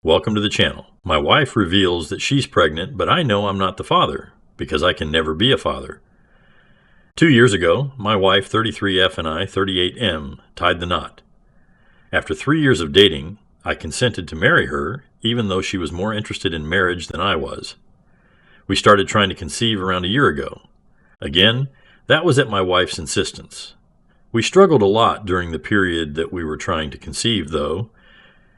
Welcome to the channel. My wife reveals that she's pregnant, but I know I'm not the father because I can never be a father. 2 years ago, my wife 33F and I 38M tied the knot. After 3 years of dating, I consented to marry her even though she was more interested in marriage than I was. We started trying to conceive around a year ago. Again, that was at my wife's insistence. We struggled a lot during the period that we were trying to conceive, though,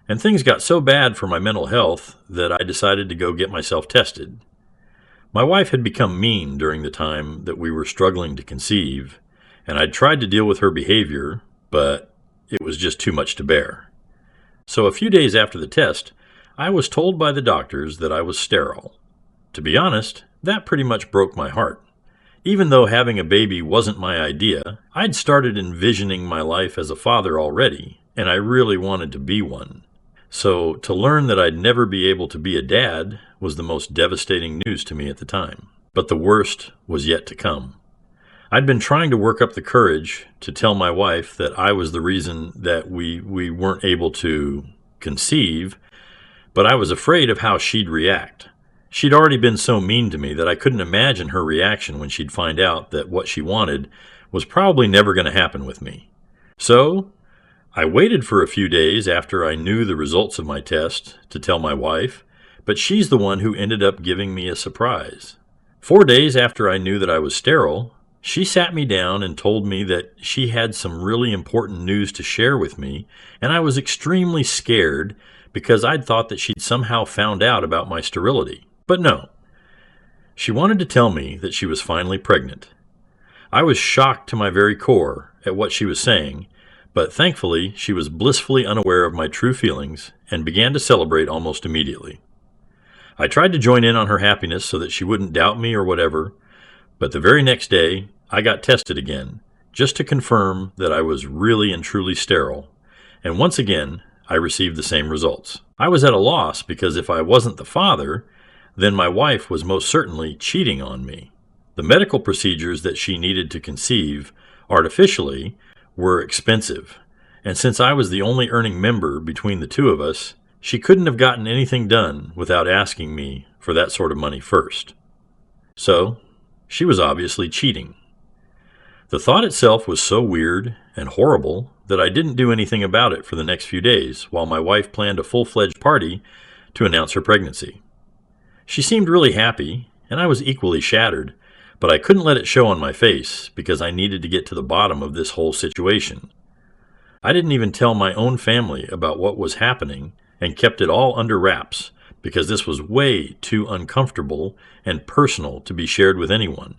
and things got so bad for my mental health that I decided to go get myself tested. My wife had become mean during the time that we were struggling to conceive, and I'd tried to deal with her behavior, but it was just too much to bear. So a few days after the test, I was told by the doctors that I was sterile. To be honest, that pretty much broke my heart. Even though having a baby wasn't my idea, I'd started envisioning my life as a father already, and I really wanted to be one. So to learn that I'd never be able to be a dad was the most devastating news to me at the time. But the worst was yet to come. I'd been trying to work up the courage to tell my wife that I was the reason that we weren't able to conceive, but I was afraid of how she'd react. She'd already been so mean to me that I couldn't imagine her reaction when she'd find out that what she wanted was probably never going to happen with me. So I waited for a few days after I knew the results of my test to tell my wife, but she's the one who ended up giving me a surprise. 4 days after I knew that I was sterile, she sat me down and told me that she had some really important news to share with me, and I was extremely scared because I'd thought that she'd somehow found out about my sterility. But no. She wanted to tell me that she was finally pregnant. I was shocked to my very core at what she was saying, but thankfully she was blissfully unaware of my true feelings and began to celebrate almost immediately. I tried to join in on her happiness so that she wouldn't doubt me or whatever, but the very next day I got tested again, just to confirm that I was really and truly sterile, and once again I received the same results. I was at a loss because if I wasn't the father, then my wife was most certainly cheating on me. The medical procedures that she needed to conceive artificially were expensive, and since I was the only earning member between the two of us, she couldn't have gotten anything done without asking me for that sort of money first. So, she was obviously cheating. The thought itself was so weird and horrible that I didn't do anything about it for the next few days while my wife planned a full-fledged party to announce her pregnancy. She seemed really happy, and I was equally shattered, but I couldn't let it show on my face because I needed to get to the bottom of this whole situation. I didn't even tell my own family about what was happening and kept it all under wraps because this was way too uncomfortable and personal to be shared with anyone.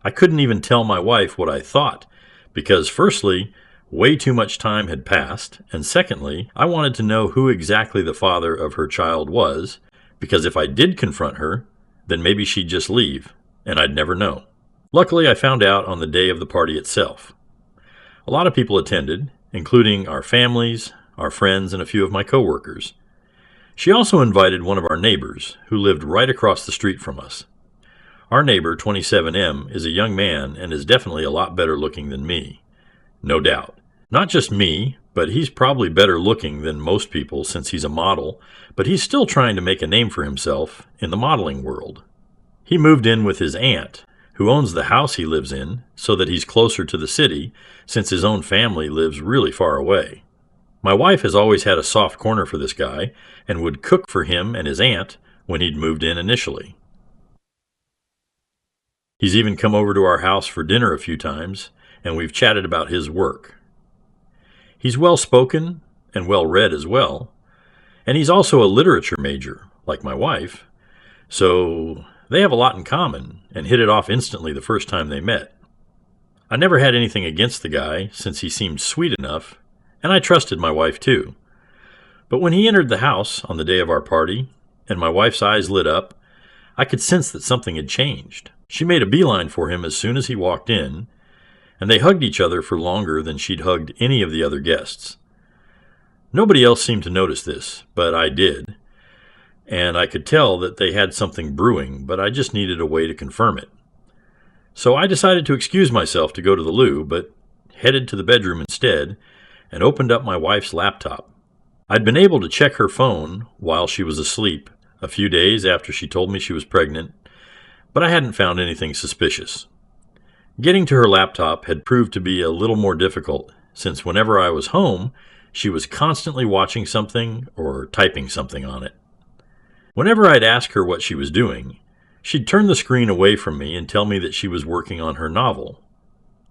I couldn't even tell my wife what I thought because, firstly, way too much time had passed, and secondly, I wanted to know who exactly the father of her child was, because if I did confront her, then maybe she'd just leave, and I'd never know. Luckily, I found out on the day of the party itself. A lot of people attended, including our families, our friends, and a few of my coworkers. She also invited one of our neighbors, who lived right across the street from us. Our neighbor, 27M, is a young man and is definitely a lot better looking than me. No doubt. Not just me, but he's probably better looking than most people since he's a model, but he's still trying to make a name for himself in the modeling world. He moved in with his aunt, who owns the house he lives in, so that he's closer to the city since his own family lives really far away. My wife has always had a soft corner for this guy and would cook for him and his aunt when he'd moved in initially. He's even come over to our house for dinner a few times, and we've chatted about his work. He's well-spoken and well-read as well, and he's also a literature major, like my wife, so they have a lot in common and hit it off instantly the first time they met. I never had anything against the guy since he seemed sweet enough, and I trusted my wife too. But when he entered the house on the day of our party, and my wife's eyes lit up, I could sense that something had changed. She made a beeline for him as soon as he walked in, and they hugged each other for longer than she'd hugged any of the other guests. Nobody else seemed to notice this, but I did, and I could tell that they had something brewing, but I just needed a way to confirm it. So I decided to excuse myself to go to the loo, but headed to the bedroom instead and opened up my wife's laptop. I'd been able to check her phone while she was asleep a few days after she told me she was pregnant, but I hadn't found anything suspicious. Getting to her laptop had proved to be a little more difficult, since whenever I was home, she was constantly watching something or typing something on it. Whenever I'd ask her what she was doing, she'd turn the screen away from me and tell me that she was working on her novel.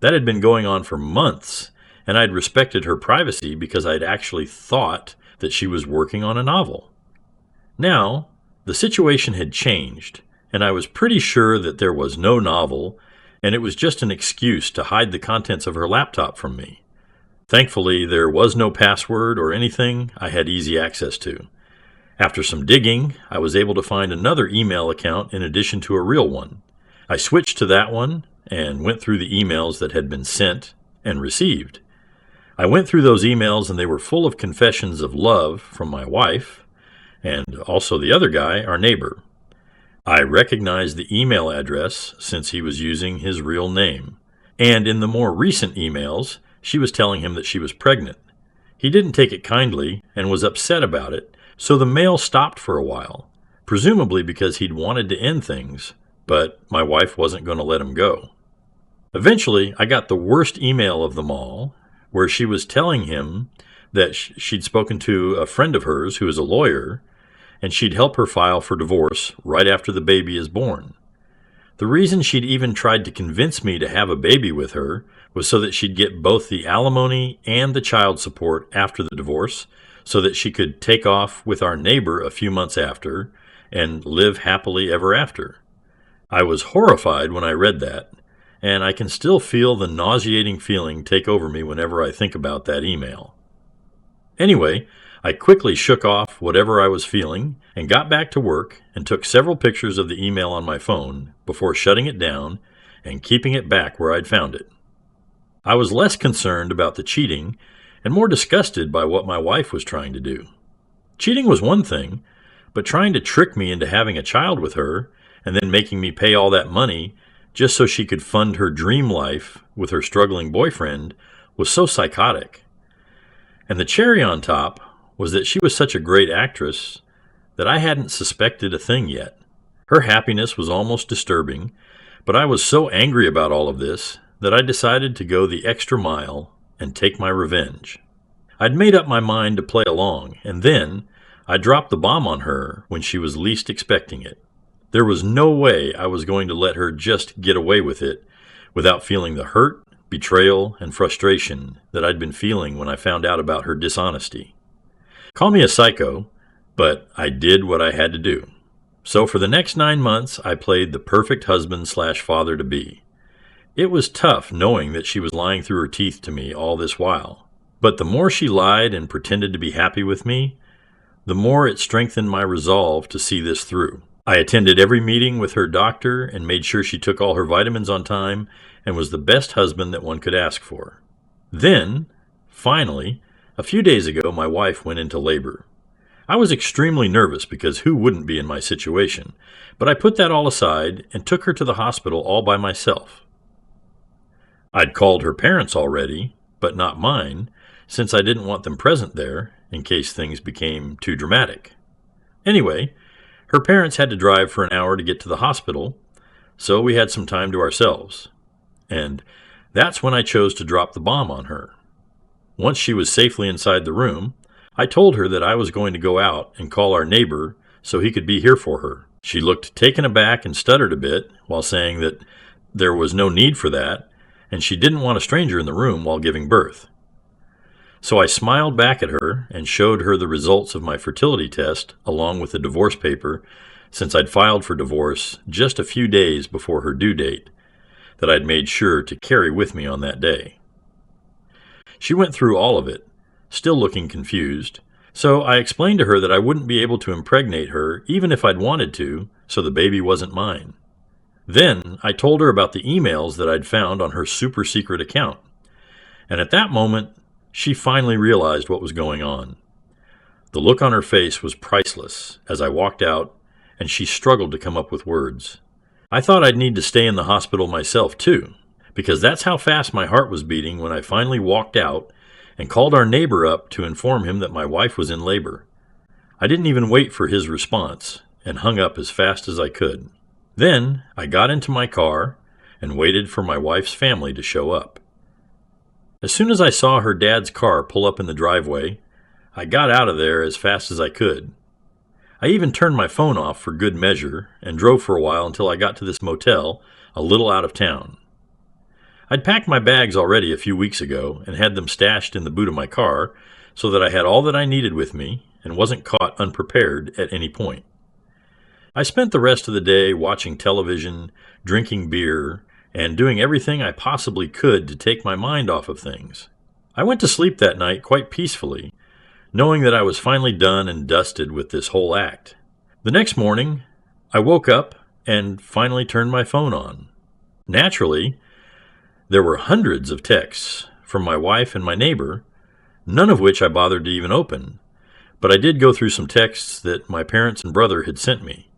That had been going on for months, and I'd respected her privacy because I'd actually thought that she was working on a novel. Now, the situation had changed, and I was pretty sure that there was no novel, and it was just an excuse to hide the contents of her laptop from me. Thankfully, there was no password or anything I had easy access to. After some digging, I was able to find another email account in addition to a real one. I switched to that one and went through the emails that had been sent and received. I went through those emails and they were full of confessions of love from my wife and also the other guy, our neighbor. I recognized the email address since he was using his real name. And in the more recent emails, she was telling him that she was pregnant. He didn't take it kindly and was upset about it, so the mail stopped for a while, presumably because he'd wanted to end things, but my wife wasn't going to let him go. Eventually, I got the worst email of them all, where she was telling him that she'd spoken to a friend of hers who is a lawyer, and she'd help her file for divorce right after the baby is born. The reason she'd even tried to convince me to have a baby with her was so that she'd get both the alimony and the child support after the divorce, so that she could take off with our neighbor a few months after and live happily ever after. I was horrified when I read that, and I can still feel the nauseating feeling take over me whenever I think about that email. Anyway, I quickly shook off whatever I was feeling and got back to work and took several pictures of the email on my phone before shutting it down and keeping it back where I'd found it. I was less concerned about the cheating and more disgusted by what my wife was trying to do. Cheating was one thing, but trying to trick me into having a child with her and then making me pay all that money just so she could fund her dream life with her struggling boyfriend was so psychotic. And the cherry on top was that she was such a great actress that I hadn't suspected a thing yet. Her happiness was almost disturbing, but I was so angry about all of this that I decided to go the extra mile and take my revenge. I'd made up my mind to play along, and then I dropped the bomb on her when she was least expecting it. There was no way I was going to let her just get away with it without feeling the hurt, betrayal, and frustration that I'd been feeling when I found out about her dishonesty. Call me a psycho, but I did what I had to do. So for the next 9 months, I played the perfect husband/father-to-be. It was tough knowing that she was lying through her teeth to me all this while. But the more she lied and pretended to be happy with me, the more it strengthened my resolve to see this through. I attended every meeting with her doctor and made sure she took all her vitamins on time and was the best husband that one could ask for. Then, finally, a few days ago, my wife went into labor. I was extremely nervous because who wouldn't be in my situation, but I put that all aside and took her to the hospital all by myself. I'd called her parents already, but not mine, since I didn't want them present there in case things became too dramatic. Anyway, her parents had to drive for an hour to get to the hospital, so we had some time to ourselves. And that's when I chose to drop the bomb on her. Once she was safely inside the room, I told her that I was going to go out and call our neighbor so he could be here for her. She looked taken aback and stuttered a bit while saying that there was no need for that, and she didn't want a stranger in the room while giving birth. So I smiled back at her and showed her the results of my fertility test along with the divorce paper, since I'd filed for divorce just a few days before her due date, that I'd made sure to carry with me on that day. She went through all of it, still looking confused, so I explained to her that I wouldn't be able to impregnate her even if I'd wanted to, so the baby wasn't mine. Then I told her about the emails that I'd found on her super secret account, and at that moment, she finally realized what was going on. The look on her face was priceless as I walked out, and she struggled to come up with words. I thought I'd need to stay in the hospital myself too, because that's how fast my heart was beating when I finally walked out and called our neighbor up to inform him that my wife was in labor. I didn't even wait for his response and hung up as fast as I could. Then I got into my car and waited for my wife's family to show up. As soon as I saw her dad's car pull up in the driveway, I got out of there as fast as I could. I even turned my phone off for good measure and drove for a while until I got to this motel a little out of town. I'd packed my bags already a few weeks ago and had them stashed in the boot of my car so that I had all that I needed with me and wasn't caught unprepared at any point. I spent the rest of the day watching television, drinking beer, and doing everything I possibly could to take my mind off of things. I went to sleep that night quite peacefully, knowing that I was finally done and dusted with this whole act. The next morning, I woke up and finally turned my phone on. Naturally, there were hundreds of texts from my wife and my neighbor, none of which I bothered to even open, but I did go through some texts that my parents and brother had sent me.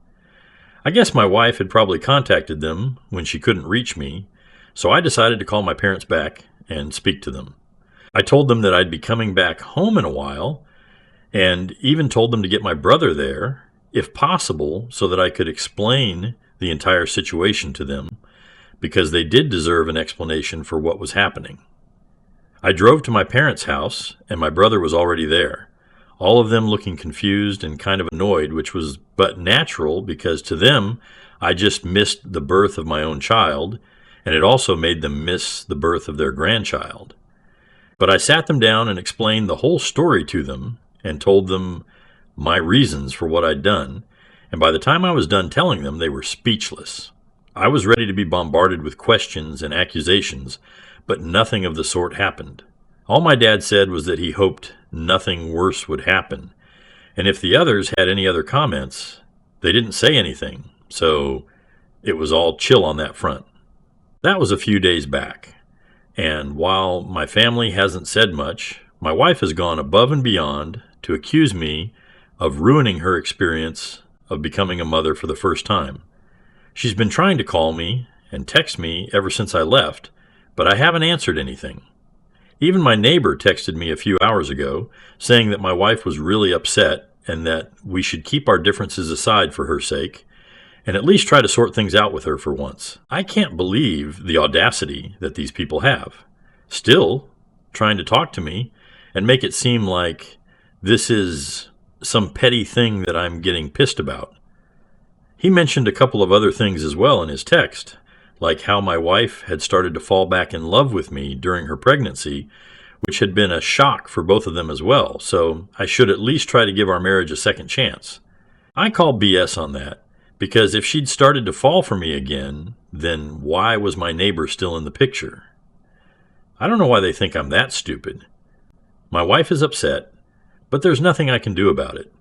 I guess my wife had probably contacted them when she couldn't reach me, so I decided to call my parents back and speak to them. I told them that I'd be coming back home in a while, and even told them to get my brother there, if possible, so that I could explain the entire situation to them, because they did deserve an explanation for what was happening. I drove to my parents' house, and my brother was already there, all of them looking confused and kind of annoyed, which was but natural because to them, I just missed the birth of my own child, and it also made them miss the birth of their grandchild. But I sat them down and explained the whole story to them and told them my reasons for what I'd done, and by the time I was done telling them, they were speechless. I was ready to be bombarded with questions and accusations, but nothing of the sort happened. All my dad said was that he hoped nothing worse would happen, and if the others had any other comments, they didn't say anything, so it was all chill on that front. That was a few days back, and while my family hasn't said much, my wife has gone above and beyond to accuse me of ruining her experience of becoming a mother for the first time. She's been trying to call me and text me ever since I left, but I haven't answered anything. Even my neighbor texted me a few hours ago saying that my wife was really upset and that we should keep our differences aside for her sake and at least try to sort things out with her for once. I can't believe the audacity that these people have. Still trying to talk to me and make it seem like this is some petty thing that I'm getting pissed about. He mentioned a couple of other things as well in his text, like how my wife had started to fall back in love with me during her pregnancy, which had been a shock for both of them as well, so I should at least try to give our marriage a second chance. I call BS on that, because if she'd started to fall for me again, then why was my neighbor still in the picture? I don't know why they think I'm that stupid. My wife is upset, but there's nothing I can do about it.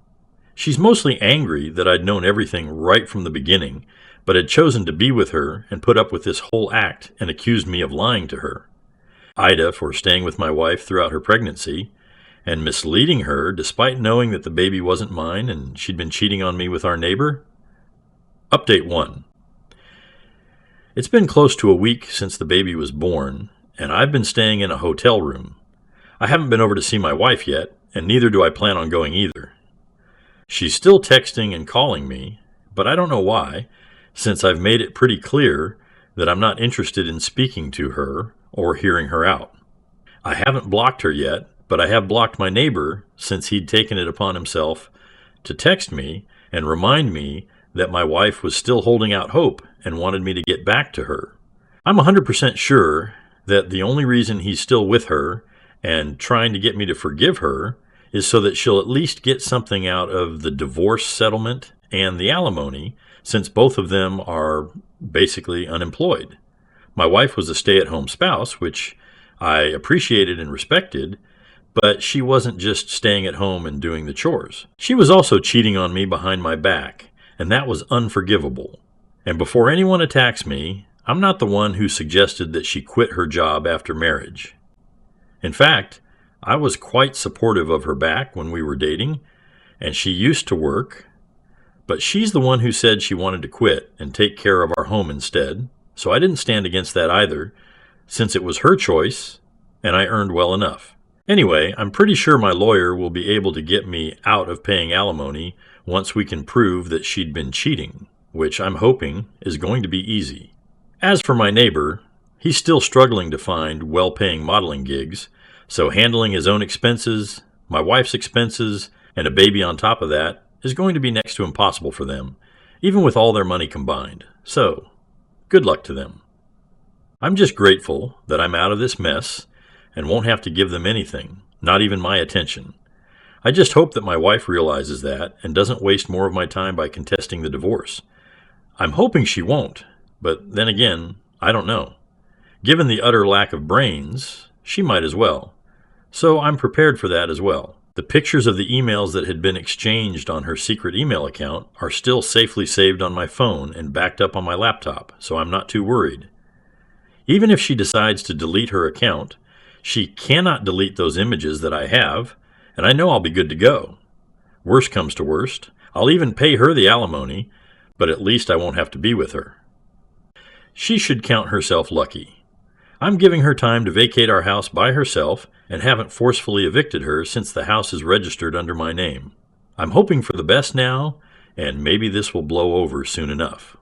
She's mostly angry that I'd known everything right from the beginning, but had chosen to be with her and put up with this whole act and accused me of lying to her. Ida for staying with my wife throughout her pregnancy and misleading her despite knowing that the baby wasn't mine and she'd been cheating on me with our neighbor. Update 1. It's been close to a week since the baby was born, and I've been staying in a hotel room. I haven't been over to see my wife yet, and neither do I plan on going either. She's still texting and calling me, but I don't know why, since I've made it pretty clear that I'm not interested in speaking to her or hearing her out. I haven't blocked her yet, but I have blocked my neighbor since he'd taken it upon himself to text me and remind me that my wife was still holding out hope and wanted me to get back to her. I'm 100% sure that the only reason he's still with her and trying to get me to forgive her is so that she'll at least get something out of the divorce settlement and the alimony, since both of them are basically unemployed. My wife was a stay-at-home spouse, which I appreciated and respected, but she wasn't just staying at home and doing the chores. She was also cheating on me behind my back, and that was unforgivable. And before anyone attacks me, I'm not the one who suggested that she quit her job after marriage. In fact, I was quite supportive of her back when we were dating, and she used to work, but she's the one who said she wanted to quit and take care of our home instead, so I didn't stand against that either, since it was her choice and I earned well enough. Anyway, I'm pretty sure my lawyer will be able to get me out of paying alimony once we can prove that she'd been cheating, which I'm hoping is going to be easy. As for my neighbor, he's still struggling to find well-paying modeling gigs, so handling his own expenses, my wife's expenses, and a baby on top of that is going to be next to impossible for them, even with all their money combined. So, good luck to them. I'm just grateful that I'm out of this mess and won't have to give them anything, not even my attention. I just hope that my wife realizes that and doesn't waste more of my time by contesting the divorce. I'm hoping she won't, but then again, I don't know. Given the utter lack of brains, she might as well. So I'm prepared for that as well. The pictures of the emails that had been exchanged on her secret email account are still safely saved on my phone and backed up on my laptop, so I'm not too worried. Even if she decides to delete her account, she cannot delete those images that I have, and I know I'll be good to go. Worst comes to worst, I'll even pay her the alimony, but at least I won't have to be with her. She should count herself lucky. I'm giving her time to vacate our house by herself and haven't forcefully evicted her since the house is registered under my name. I'm hoping for the best now, and maybe this will blow over soon enough.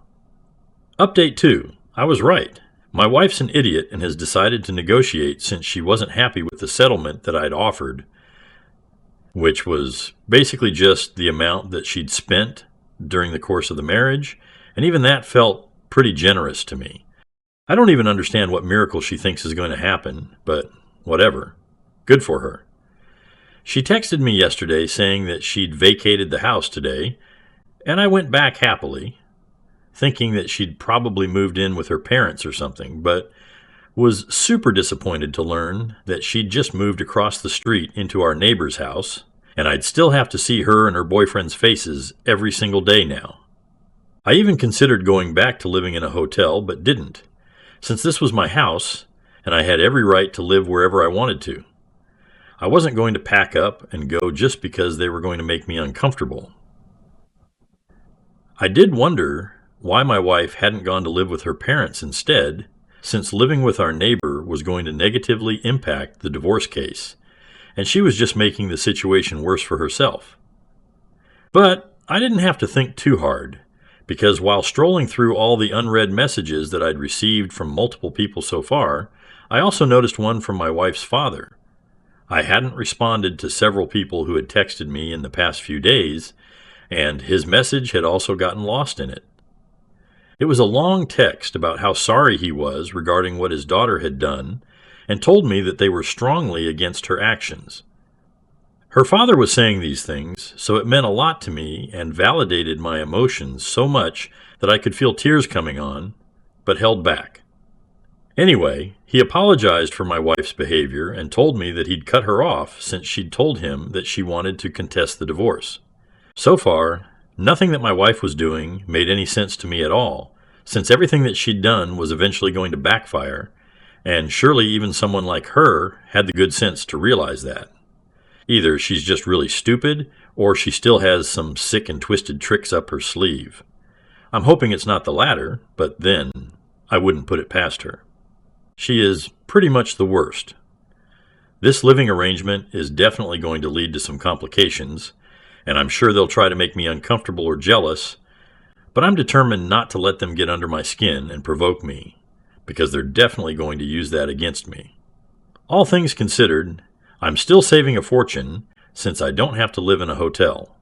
Update 2. I was right. My wife's an idiot and has decided to negotiate since she wasn't happy with the settlement that I'd offered, which was basically just the amount that she'd spent during the course of the marriage, and even that felt pretty generous to me. I don't even understand what miracle she thinks is going to happen, but whatever. Good for her. She texted me yesterday saying that she'd vacated the house today, and I went back happily, thinking that she'd probably moved in with her parents or something, but was super disappointed to learn that she'd just moved across the street into our neighbor's house, and I'd still have to see her and her boyfriend's faces every single day now. I even considered going back to living in a hotel, but didn't, since this was my house, and I had every right to live wherever I wanted to. I wasn't going to pack up and go just because they were going to make me uncomfortable. I did wonder why my wife hadn't gone to live with her parents instead, since living with our neighbor was going to negatively impact the divorce case, and she was just making the situation worse for herself. But I didn't have to think too hard, because while strolling through all the unread messages that I'd received from multiple people so far, I also noticed one from my wife's father. I hadn't responded to several people who had texted me in the past few days, and his message had also gotten lost in it. It was a long text about how sorry he was regarding what his daughter had done, and told me that they were strongly against her actions. Her father was saying these things, so it meant a lot to me and validated my emotions so much that I could feel tears coming on, but held back. Anyway, he apologized for my wife's behavior and told me that he'd cut her off since she'd told him that she wanted to contest the divorce. So far, nothing that my wife was doing made any sense to me at all, since everything that she'd done was eventually going to backfire, and surely even someone like her had the good sense to realize that. Either she's just really stupid, or she still has some sick and twisted tricks up her sleeve. I'm hoping it's not the latter, but then I wouldn't put it past her. She is pretty much the worst. This living arrangement is definitely going to lead to some complications, and I'm sure they'll try to make me uncomfortable or jealous, but I'm determined not to let them get under my skin and provoke me, because they're definitely going to use that against me. All things considered, I'm still saving a fortune since I don't have to live in a hotel.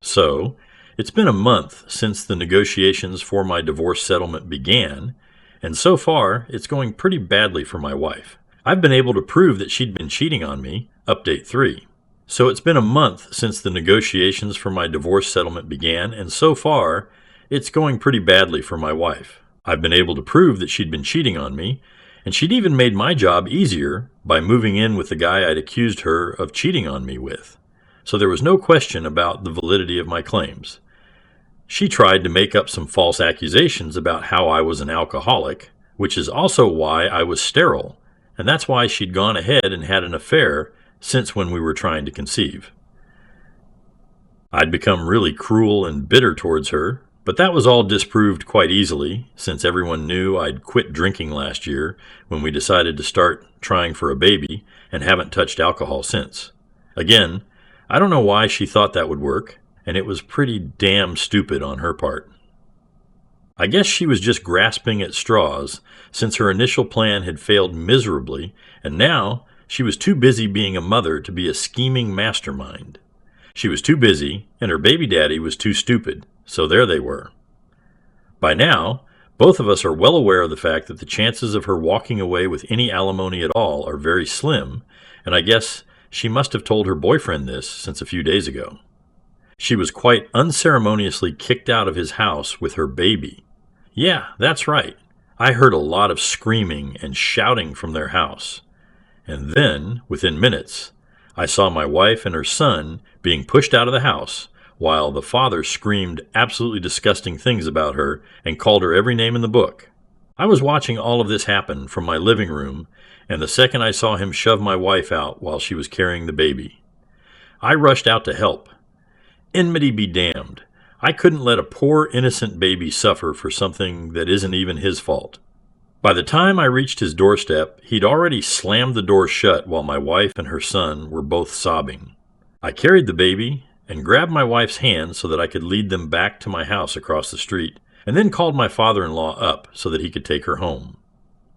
So, it's been a month since the negotiations for my divorce settlement began, and so far it's going pretty badly for my wife. I've been able to prove that she'd been cheating on me, update 3. So it's been a month since the negotiations for my divorce settlement began, and so far it's going pretty badly for my wife. I've been able to prove that she'd been cheating on me, and she'd even made my job easier by moving in with the guy I'd accused her of cheating on me with. So there was no question about the validity of my claims. She tried to make up some false accusations about how I was an alcoholic, which is also why I was sterile, and that's why she'd gone ahead and had an affair since when we were trying to conceive. I'd become really cruel and bitter towards her But that was all disproved quite easily, since everyone knew I'd quit drinking last year when we decided to start trying for a baby and haven't touched alcohol since. Again, I don't know why she thought that would work, and it was pretty damn stupid on her part. I guess she was just grasping at straws, since her initial plan had failed miserably, and now she was too busy being a mother to be a scheming mastermind. She was too busy, and her baby daddy was too stupid, so there they were. By now, both of us are well aware of the fact that the chances of her walking away with any alimony at all are very slim, and I guess she must have told her boyfriend this since a few days ago. She was quite unceremoniously kicked out of his house with her baby. Yeah, that's right. I heard a lot of screaming and shouting from their house. And then, within minutes, I saw my wife and her son being pushed out of the house, while the father screamed absolutely disgusting things about her and called her every name in the book. I was watching all of this happen from my living room, and the second I saw him shove my wife out while she was carrying the baby, I rushed out to help. Enmity be damned. I couldn't let a poor innocent baby suffer for something that isn't even his fault. By the time I reached his doorstep, he'd already slammed the door shut while my wife and her son were both sobbing. I carried the baby and grabbed my wife's hand so that I could lead them back to my house across the street, and then called my father-in-law up so that he could take her home.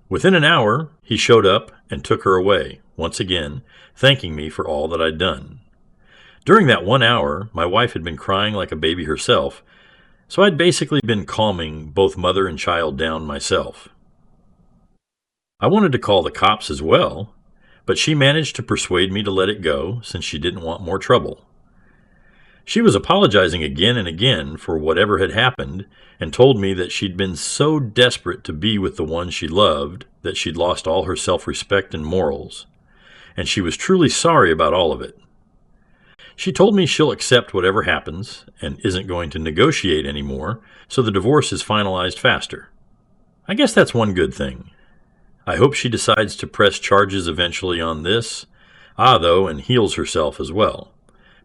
Within an hour, he showed up and took her away, once again, thanking me for all that I'd done. During that 1 hour, my wife had been crying like a baby herself, so I'd basically been calming both mother and child down myself. I wanted to call the cops as well, but she managed to persuade me to let it go since she didn't want more trouble. She was apologizing again and again for whatever had happened and told me that she'd been so desperate to be with the one she loved that she'd lost all her self-respect and morals, and she was truly sorry about all of it. She told me she'll accept whatever happens and isn't going to negotiate anymore, so the divorce is finalized faster. I guess that's one good thing. I hope she decides to press charges eventually on this, and heals herself as well.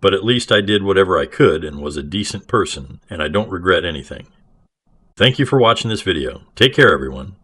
But at least I did whatever I could and was a decent person, and I don't regret anything. Thank you for watching this video. Take care, everyone.